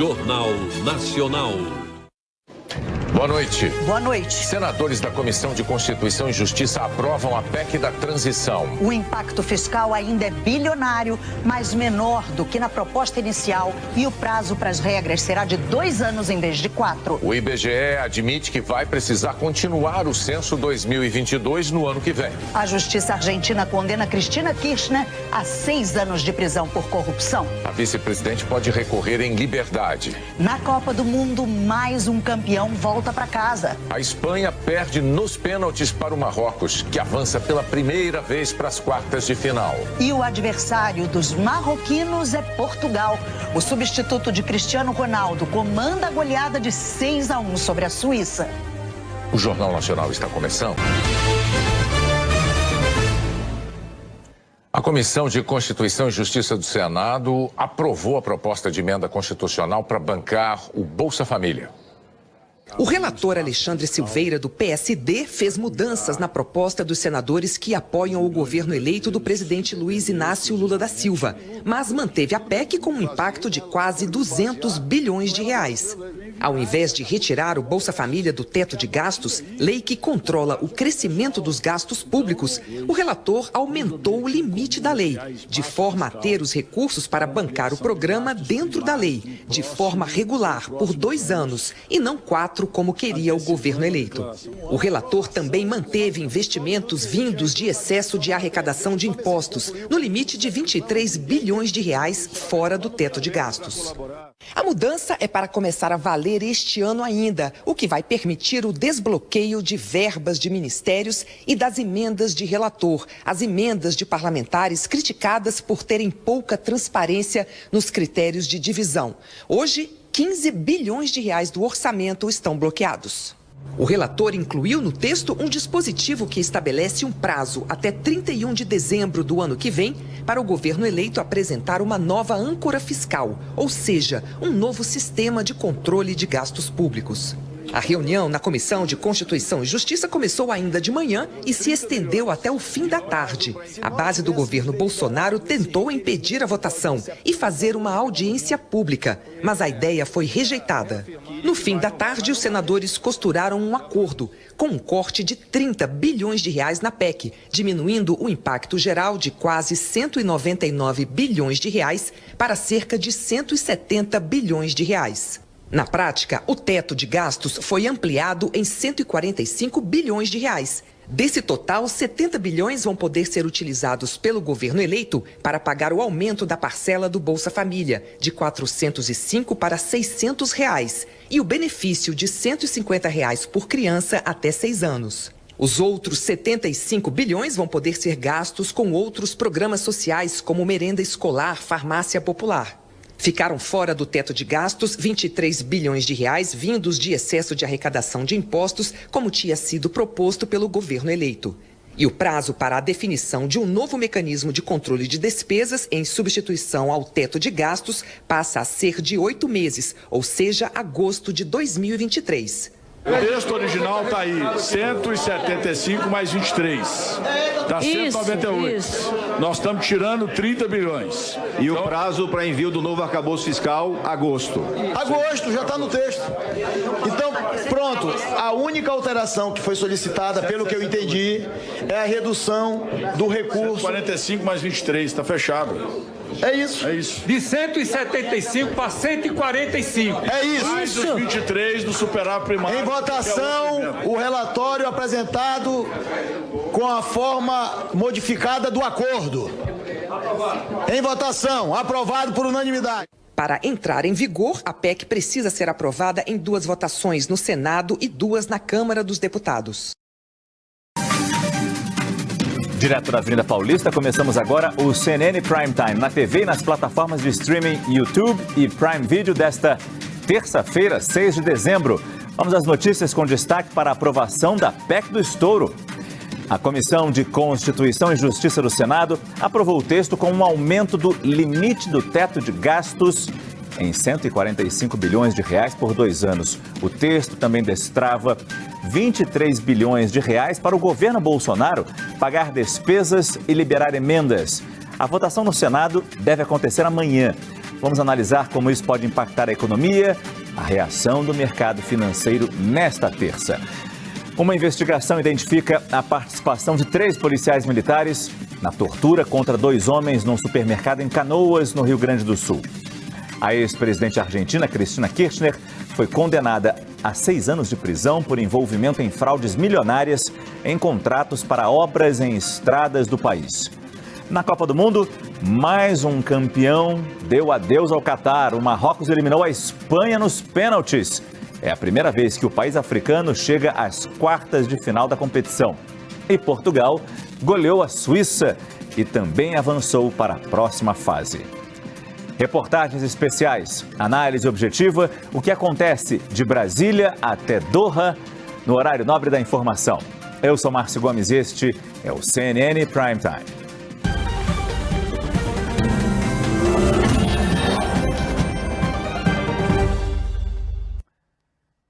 Jornal Nacional. Boa noite. Boa noite. Senadores da Comissão de Constituição e Justiça aprovam a PEC da transição. O impacto fiscal ainda é bilionário, mas menor do que na proposta inicial, e o prazo para as regras será de 2 anos em vez de 4. O IBGE admite que vai precisar continuar o censo 2022 no ano que vem. A Justiça Argentina condena Cristina Kirchner a 6 anos de prisão por corrupção. A vice-presidente pode recorrer em liberdade. Na Copa do Mundo, mais um campeão volta para casa. A Espanha perde nos pênaltis para o Marrocos, que avança pela primeira vez para as quartas de final. E o adversário dos marroquinos é Portugal. O substituto de Cristiano Ronaldo comanda a goleada de 6-1 sobre a Suíça. O Jornal Nacional está começando. A Comissão de Constituição e Justiça do Senado aprovou a proposta de emenda constitucional para bancar o Bolsa Família. O relator Alexandre Silveira, do PSD, fez mudanças na proposta dos senadores que apoiam o governo eleito do presidente Luiz Inácio Lula da Silva, mas manteve a PEC com um impacto de quase 200 bilhões de reais. Ao invés de retirar o Bolsa Família do teto de gastos, lei que controla o crescimento dos gastos públicos, o relator aumentou o limite da lei, de forma a ter os recursos para bancar o programa dentro da lei, de forma regular, por 2 anos, e não 4, como queria o governo eleito. O relator também manteve investimentos vindos de excesso de arrecadação de impostos, no limite de 23 bilhões de reais fora do teto de gastos. A mudança é para começar a valer este ano ainda, o que vai permitir o desbloqueio de verbas de ministérios e das emendas de relator, as emendas de parlamentares criticadas por terem pouca transparência nos critérios de divisão. Hoje, 15 bilhões de reais do orçamento estão bloqueados. O relator incluiu no texto um dispositivo que estabelece um prazo até 31 de dezembro do ano que vem para o governo eleito apresentar uma nova âncora fiscal, ou seja, um novo sistema de controle de gastos públicos. A reunião na Comissão de Constituição e Justiça começou ainda de manhã e se estendeu até o fim da tarde. A base do governo Bolsonaro tentou impedir a votação e fazer uma audiência pública, mas a ideia foi rejeitada. No fim da tarde, os senadores costuraram um acordo, com um corte de 30 bilhões de reais na PEC, diminuindo o impacto geral de quase 199 bilhões de reais para cerca de 170 bilhões de reais. Na prática, o teto de gastos foi ampliado em 145 bilhões de reais. Desse total, 70 bilhões vão poder ser utilizados pelo governo eleito para pagar o aumento da parcela do Bolsa Família, de R$ 405 para R$ 600, e o benefício de R$ 150 por criança até 6 anos. Os outros 75 bilhões vão poder ser gastos com outros programas sociais, como merenda escolar, farmácia popular. Ficaram fora do teto de gastos 23 bilhões de reais vindos de excesso de arrecadação de impostos, como tinha sido proposto pelo governo eleito. E o prazo para a definição de um novo mecanismo de controle de despesas em substituição ao teto de gastos passa a ser de 8 meses, ou seja, agosto de 2023. O texto original está aí, 175 mais 23. Está 198. Isso. Nós estamos tirando 30 bilhões. E então, o prazo para envio do novo arcabouço fiscal, agosto. Agosto, já está no texto. Então, pronto. A única alteração que foi solicitada, pelo que eu entendi, é a redução do recurso. 145 mais 23, está fechado. É isso. É isso. De 175 para 145. É isso. Mais os 23 do superávit primário. Em votação, o relatório apresentado com a forma modificada do acordo. Em votação, aprovado por unanimidade. Para entrar em vigor, a PEC precisa ser aprovada em 2 votações no Senado e 2 na Câmara dos Deputados. Direto da Avenida Paulista, começamos agora o CNN Prime Time, na TV e nas plataformas de streaming YouTube e Prime Video desta terça-feira, 6 de dezembro. Vamos às notícias com destaque para a aprovação da PEC do estouro. A Comissão de Constituição e Justiça do Senado aprovou o texto com um aumento do limite do teto de gastos em 145 bilhões de reais por 2 anos. O texto também destrava 23 bilhões de reais para o governo Bolsonaro pagar despesas e liberar emendas. A votação no Senado deve acontecer amanhã. Vamos analisar como isso pode impactar a economia, a reação do mercado financeiro nesta terça. Uma investigação identifica a participação de 3 policiais militares na tortura contra 2 homens num supermercado em Canoas, no Rio Grande do Sul. A ex-presidente argentina, Cristina Kirchner, foi condenada a 6 anos de prisão por envolvimento em fraudes milionárias em contratos para obras em estradas do país. Na Copa do Mundo, mais um campeão deu adeus ao Catar. O Marrocos eliminou a Espanha nos pênaltis. É a primeira vez que o país africano chega às quartas de final da competição. E Portugal goleou a Suíça e também avançou para a próxima fase. Reportagens especiais, análise objetiva, o que acontece de Brasília até Doha, no horário nobre da informação. Eu sou Márcio Gomes e este é o CNN Prime Time.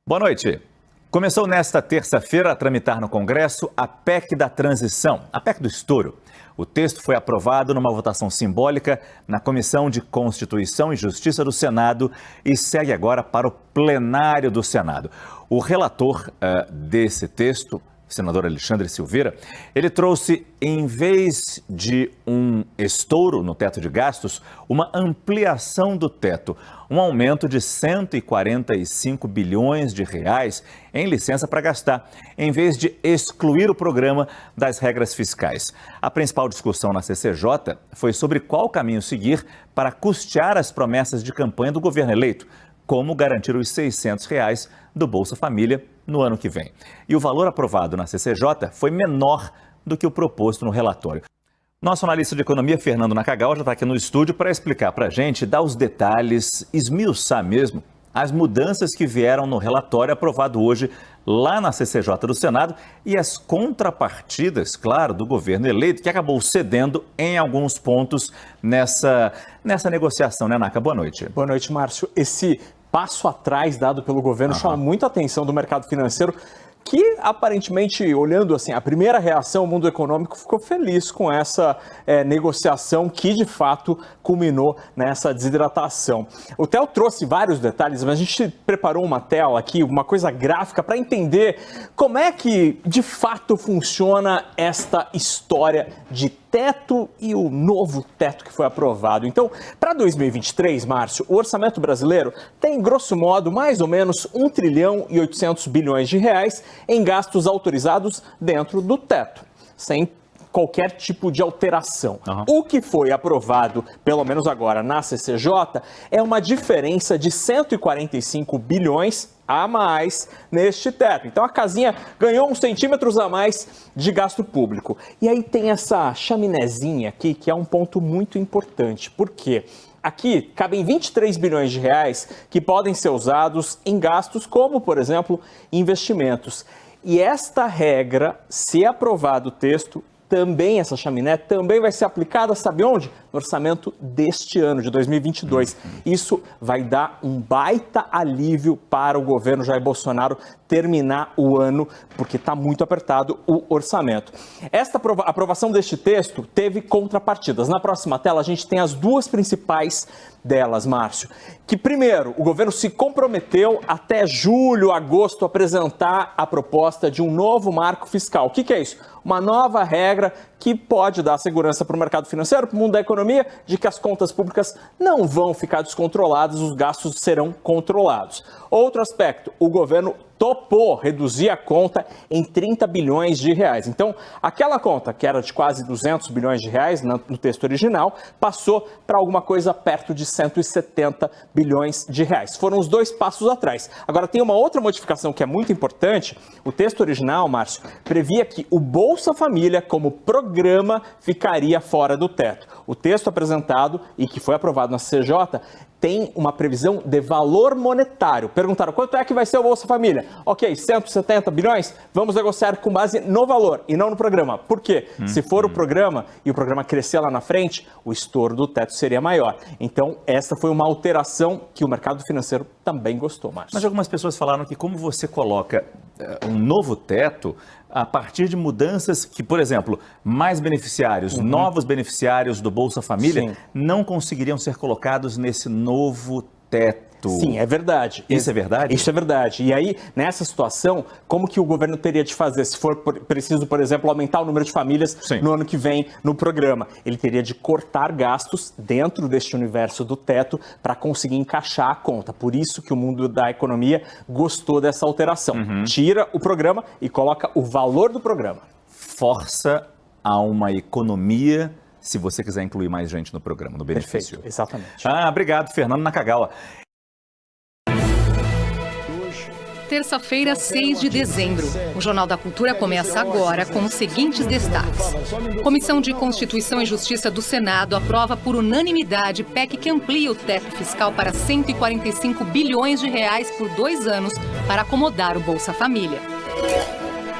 Boa noite. Começou nesta terça-feira a tramitar no Congresso a PEC da transição, a PEC do estouro. O texto foi aprovado numa votação simbólica na Comissão de Constituição e Justiça do Senado e segue agora para o plenário do Senado. O relator desse texto, o senador Alexandre Silveira, ele trouxe, em vez de um estouro no teto de gastos, uma ampliação do teto, um aumento de 145 bilhões de reais em licença para gastar, em vez de excluir o programa das regras fiscais. A principal discussão na CCJ foi sobre qual caminho seguir para custear as promessas de campanha do governo eleito, como garantir os R$ 600 do Bolsa Família no ano que vem. E o valor aprovado na CCJ foi menor do que o proposto no relatório. Nosso analista de economia, Fernando Nakagawa, já está aqui no estúdio para explicar para a gente, dar os detalhes, esmiuçar mesmo as mudanças que vieram no relatório aprovado hoje lá na CCJ do Senado e as contrapartidas, claro, do governo eleito, que acabou cedendo em alguns pontos nessa negociação, né, Naka? Boa noite. Boa noite, Márcio. Esse passo atrás dado pelo governo chama muita atenção do mercado financeiro, que aparentemente, olhando assim, a primeira reação, o mundo econômico ficou feliz com essa negociação que de fato culminou nessa desidratação. O Theo trouxe vários detalhes, mas a gente preparou uma tela aqui, uma coisa gráfica para entender como é que de fato funciona esta história de teto e o novo teto que foi aprovado. Então, para 2023, Márcio, o orçamento brasileiro tem, grosso modo, mais ou menos 1 trilhão e 800 bilhões de reais em gastos autorizados dentro do teto, sem qualquer tipo de alteração. O que foi aprovado, pelo menos agora na CCJ, é uma diferença de 145 bilhões a mais neste teto. Então a casinha ganhou uns centímetros a mais de gasto público. E aí tem essa chaminézinha aqui, que é um ponto muito importante. Por quê? Aqui cabem 23 bilhões de reais que podem ser usados em gastos como, por exemplo, investimentos. E esta regra, se aprovado o texto, também essa chaminé também vai ser aplicada, sabe onde? No orçamento deste ano, de 2022. Isso vai dar um baita alívio para o governo Jair Bolsonaro terminar o ano, porque está muito apertado o orçamento. Esta aprovação deste texto teve contrapartidas. Na próxima tela a gente tem as duas principais delas, Márcio. Que primeiro, o governo se comprometeu até julho, agosto, apresentar a proposta de um novo marco fiscal. O que é isso? Uma nova regra que pode dar segurança para o mercado financeiro, para o mundo da economia, de que as contas públicas não vão ficar descontroladas, os gastos serão controlados. Outro aspecto, o governo topou reduzir a conta em 30 bilhões de reais. Então, aquela conta que era de quase 200 bilhões de reais no texto original, passou para alguma coisa perto de 170 bilhões de reais. Foram os dois passos atrás. Agora, tem uma outra modificação que é muito importante. O texto original, Márcio, previa que o Bolsa Família, como programa, ficaria fora do teto. O texto apresentado e que foi aprovado na CCJ tem uma previsão de valor monetário. Perguntaram quanto é que vai ser o Bolsa Família? Ok, 170 bilhões? Vamos negociar com base no valor e não no programa. Por quê? Se for o programa e o programa crescer lá na frente, o estouro do teto seria maior. Então, essa foi uma alteração que o mercado financeiro também gostou, Márcio. Mas algumas pessoas falaram que como você coloca um novo teto a partir de mudanças que, por exemplo, mais beneficiários, novos beneficiários do Bolsa Família não conseguiriam ser colocados nesse novo teto. Sim, é verdade. Isso é verdade? Isso é verdade. E aí, nessa situação, como que o governo teria de fazer? Se for preciso, por exemplo, aumentar o número de famílias no ano que vem no programa, ele teria de cortar gastos dentro deste universo do teto para conseguir encaixar a conta. Por isso que o mundo da economia gostou dessa alteração. Tira o programa e coloca o valor do programa. Força a uma economia, se você quiser incluir mais gente no programa, no benefício. Perfeito, exatamente. Obrigado, Fernando Nakagawa. Terça-feira, 6 de dezembro. O Jornal da Cultura começa agora com os seguintes destaques. Comissão de Constituição e Justiça do Senado aprova por unanimidade PEC que amplia o teto fiscal para 145 bilhões de reais por 2 anos para acomodar o Bolsa Família.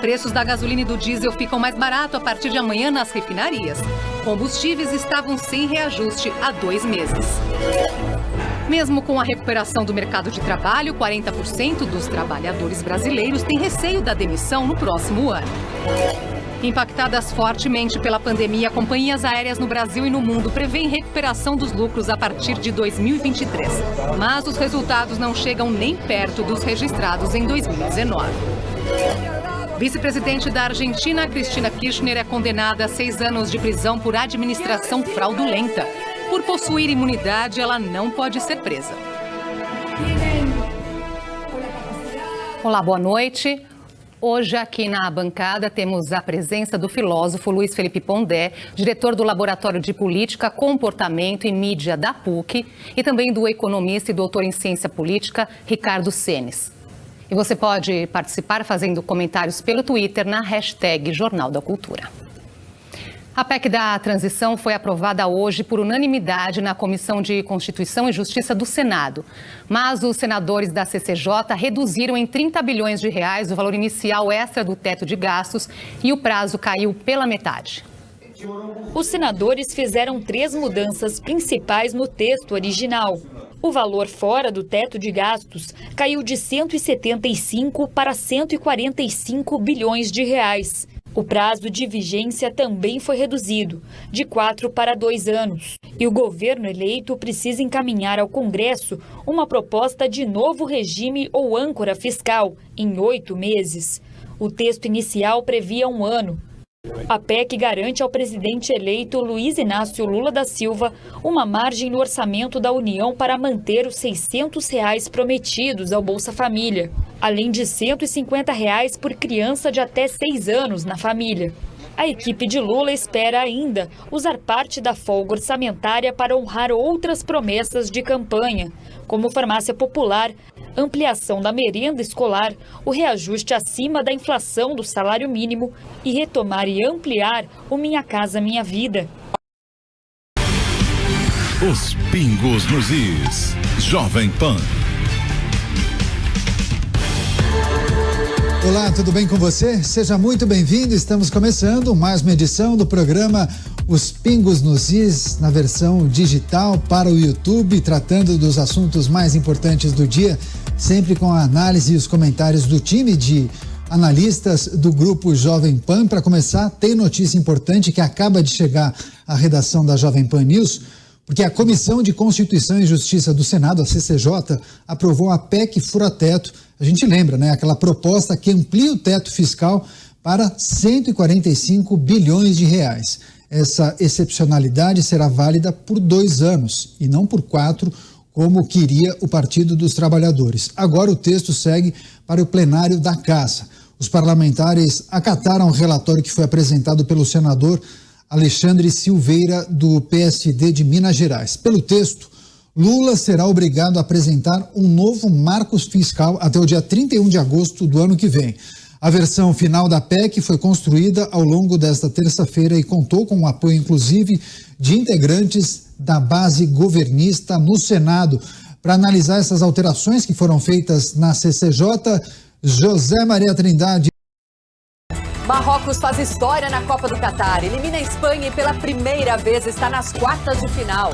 Preços da gasolina e do diesel ficam mais baratos a partir de amanhã nas refinarias. Combustíveis estavam sem reajuste há 2 meses. Mesmo com a recuperação do mercado de trabalho, 40% dos trabalhadores brasileiros têm receio da demissão no próximo ano. Impactadas fortemente pela pandemia, companhias aéreas no Brasil e no mundo prevêem recuperação dos lucros a partir de 2023. Mas os resultados não chegam nem perto dos registrados em 2019. Vice-presidente da Argentina, Cristina Kirchner, é condenada a 6 anos de prisão por administração fraudulenta. Por possuir imunidade, ela não pode ser presa. Olá, boa noite. Hoje aqui na bancada temos a presença do filósofo Luiz Felipe Pondé, diretor do Laboratório de Política, Comportamento e Mídia da PUC, e também do economista e doutor em ciência política, Ricardo Senes. E você pode participar fazendo comentários pelo Twitter na hashtag Jornal da Cultura. A PEC da transição foi aprovada hoje por unanimidade na Comissão de Constituição e Justiça do Senado. Mas os senadores da CCJ reduziram em 30 bilhões de reais o valor inicial extra do teto de gastos e o prazo caiu pela metade. Os senadores fizeram 3 mudanças principais no texto original. O valor fora do teto de gastos caiu de 175 para 145 bilhões de reais. O prazo de vigência também foi reduzido, de 4 para 2 anos. E o governo eleito precisa encaminhar ao Congresso uma proposta de novo regime ou âncora fiscal em 8 meses. O texto inicial previa 1 ano. A PEC garante ao presidente eleito Luiz Inácio Lula da Silva uma margem no orçamento da União para manter os R$ 600 prometidos ao Bolsa Família, além de R$ 150 por criança de até 6 anos na família. A equipe de Lula espera ainda usar parte da folga orçamentária para honrar outras promessas de campanha, como farmácia popular, ampliação da merenda escolar, o reajuste acima da inflação do salário mínimo e retomar e ampliar o Minha Casa Minha Vida. Os pingos nos is. Jovem Pan. Olá, tudo bem com você? Seja muito bem-vindo. Estamos começando mais uma edição do programa Os Pingos nos Is, na versão digital para o YouTube, tratando dos assuntos mais importantes do dia, sempre com a análise e os comentários do time de analistas do grupo Jovem Pan. Para começar, tem notícia importante que acaba de chegar à redação da Jovem Pan News, porque a Comissão de Constituição e Justiça do Senado, a CCJ, aprovou a PEC fura-teto. A gente lembra, né? Aquela proposta que amplia o teto fiscal para 145 bilhões de reais. Essa excepcionalidade será válida por 2 anos e não por 4, como queria o Partido dos Trabalhadores. Agora o texto segue para o plenário da Casa. Os parlamentares acataram o relatório que foi apresentado pelo senador Alexandre Silveira, do PSD de Minas Gerais. Pelo texto, Lula será obrigado a apresentar um novo marco fiscal até o dia 31 de agosto do ano que vem. A versão final da PEC foi construída ao longo desta terça-feira e contou com o apoio, inclusive, de integrantes da base governista no Senado. Para analisar essas alterações que foram feitas na CCJ, José Maria Trindade. Marrocos faz história na Copa do Catar, elimina a Espanha e pela primeira vez está nas quartas de final.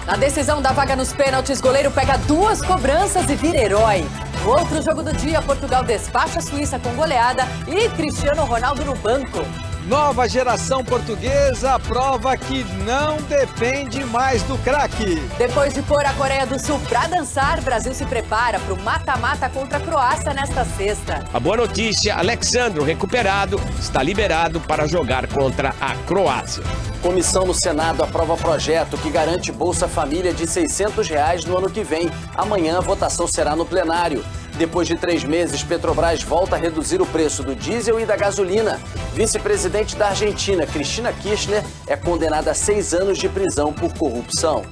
Na decisão da vaga nos pênaltis, goleiro pega 2 cobranças e vira herói. No outro jogo do dia, Portugal despacha a Suíça com goleada e Cristiano Ronaldo no banco. Nova geração portuguesa prova que não depende mais do craque. Depois de pôr a Coreia do Sul pra dançar, Brasil se prepara para o mata-mata contra a Croácia nesta sexta. A boa notícia, Alexandro, recuperado, está liberado para jogar contra a Croácia. Comissão no Senado aprova projeto que garante Bolsa Família de R$ 600 no ano que vem. Amanhã a votação será no plenário. Depois de 3 meses, Petrobras volta a reduzir o preço do diesel e da gasolina. Vice-presidente da Argentina, Cristina Kirchner, é condenada a 6 anos de prisão por corrupção.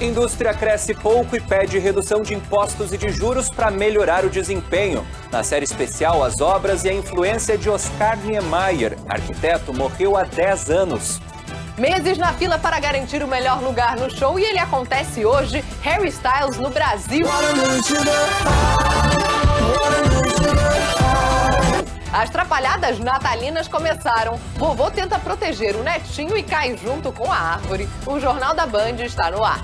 Indústria cresce pouco e pede redução de impostos e de juros para melhorar o desempenho. Na série especial, as obras e a influência de Oscar Niemeyer, arquiteto, morreu há 10 anos. Meses na fila para garantir o melhor lugar no show e ele acontece hoje, Harry Styles no Brasil. As trapalhadas natalinas começaram. Vovô tenta proteger o netinho e cai junto com a árvore. O Jornal da Band está no ar.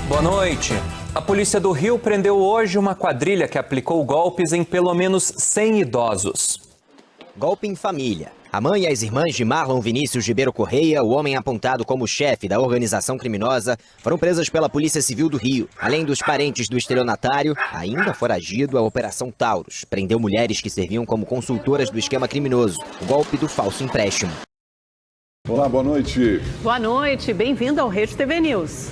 Boa noite. A polícia do Rio prendeu hoje uma quadrilha que aplicou golpes em pelo menos 100 idosos. Golpe em família. A mãe e as irmãs de Marlon Vinícius Ribeiro Correia, o homem apontado como chefe da organização criminosa, foram presas pela Polícia Civil do Rio. Além dos parentes do estelionatário, ainda foragido, a Operação Taurus prendeu mulheres que serviam como consultoras do esquema criminoso, o golpe do falso empréstimo. Olá, boa noite. Boa noite, bem-vindo ao Rede TV News.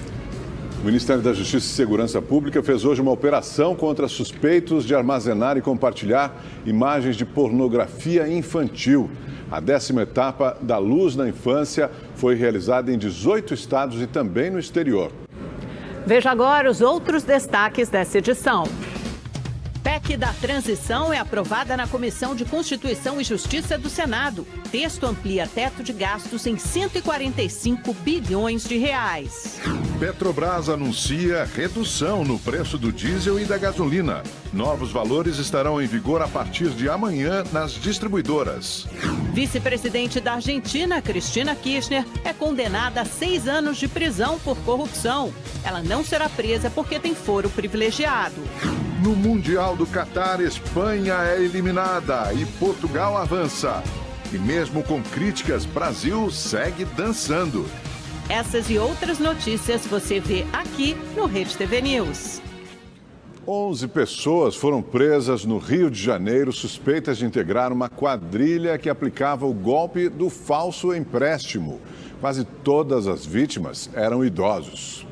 O Ministério da Justiça e Segurança Pública fez hoje uma operação contra suspeitos de armazenar e compartilhar imagens de pornografia infantil. A 10ª etapa da Luz na Infância foi realizada em 18 estados e também no exterior. Veja agora os outros destaques dessa edição. PEC da transição é aprovada na Comissão de Constituição e Justiça do Senado. Texto amplia teto de gastos em 145 bilhões de reais. Petrobras anuncia redução no preço do diesel e da gasolina. Novos valores estarão em vigor a partir de amanhã nas distribuidoras. Vice-presidente da Argentina, Cristina Kirchner, é condenada a 6 anos de prisão por corrupção. Ela não será presa porque tem foro privilegiado. No Mundial do Catar, Espanha é eliminada e Portugal avança. E mesmo com críticas, Brasil segue dançando. Essas e outras notícias você vê aqui no Rede TV News. 11 pessoas foram presas no Rio de Janeiro suspeitas de integrar uma quadrilha que aplicava o golpe do falso empréstimo. Quase todas as vítimas eram idosos.